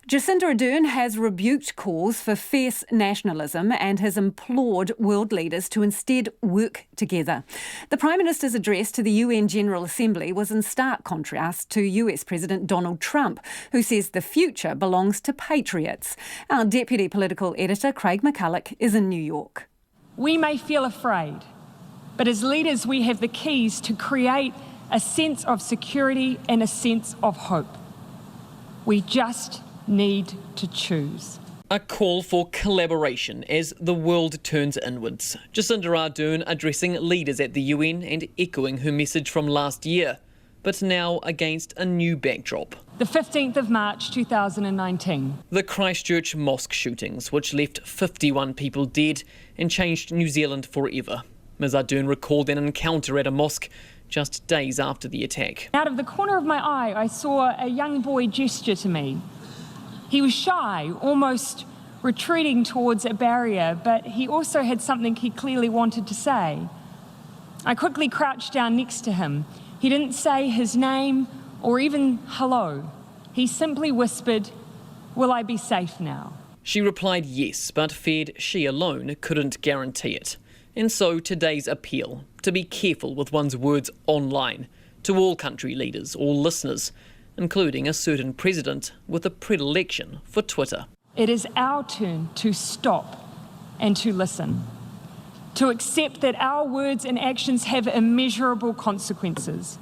Jacinda Ardern has rebuked calls for fierce nationalism and has implored world leaders to instead work together. The Prime Minister's address to the UN General Assembly was in stark contrast to US President Donald Trump, who says the future belongs to patriots. Our Deputy Political Editor, Craig McCulloch, is in New York. We may feel afraid, but as leaders we have the keys to create a sense of security and a sense of hope. We just need to choose. A call for collaboration as the world turns inwards. Jacinda Ardern addressing leaders at the UN and echoing her message from last year, but now against a new backdrop. The 15th of March 2019. The Christchurch mosque shootings, which left 51 people dead and changed New Zealand forever. Ms Ardern recalled an encounter at a mosque just days after the attack. Out of the corner of my eye, I saw a young boy gesture to me. He was shy, almost retreating towards a barrier, but he also had something he clearly wanted to say. I quickly crouched down next to him. He didn't say his name or even hello. He simply whispered, "Will I be safe now?" She replied yes, but feared she alone couldn't guarantee it. And so today's appeal, to be careful with one's words online, to all country leaders, all listeners, including a certain president with a predilection for Twitter. It is our turn to stop and to listen, to accept that our words and actions have immeasurable consequences,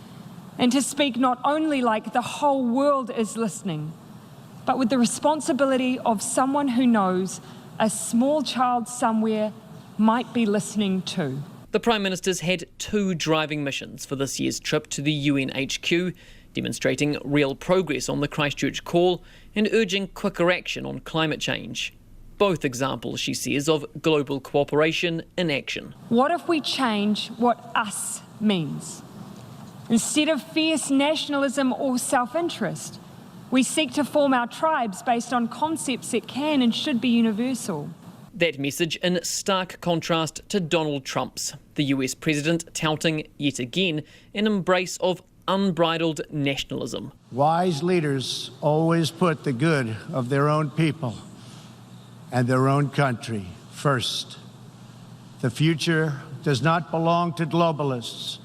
and to speak not only like the whole world is listening, but with the responsibility of someone who knows a small child somewhere might be listening too. The Prime Minister's had two driving missions for this year's trip to the UN HQ, demonstrating real progress on the Christchurch call and urging quicker action on climate change. Both examples, she says, of global cooperation in action. What if we change what us means? Instead of fierce nationalism or self-interest, we seek to form our tribes based on concepts that can and should be universal. That message in stark contrast to Donald Trump's, the US president touting yet again an embrace of unbridled nationalism. Wise leaders always put the good of their own people and their own country first. The future does not belong to globalists.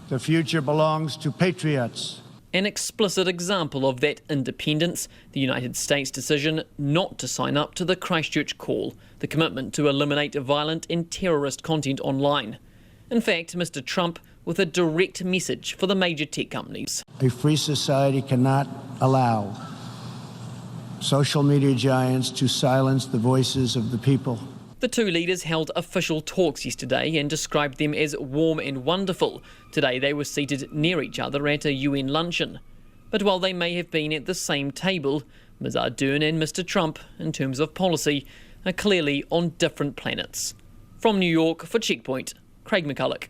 The future belongs to patriots. An explicit example of that independence, the United States' decision not to sign up to the Christchurch call, the commitment to eliminate violent and terrorist content online. In fact, Mr. Trump with a direct message for the major tech companies. A free society cannot allow social media giants to silence the voices of the people. The two leaders held official talks yesterday and described them as warm and wonderful. Today they were seated near each other at a UN luncheon. But while they may have been at the same table, Ms Ardern and Mr Trump, in terms of policy, are clearly on different planets. From New York for Checkpoint, Craig McCulloch.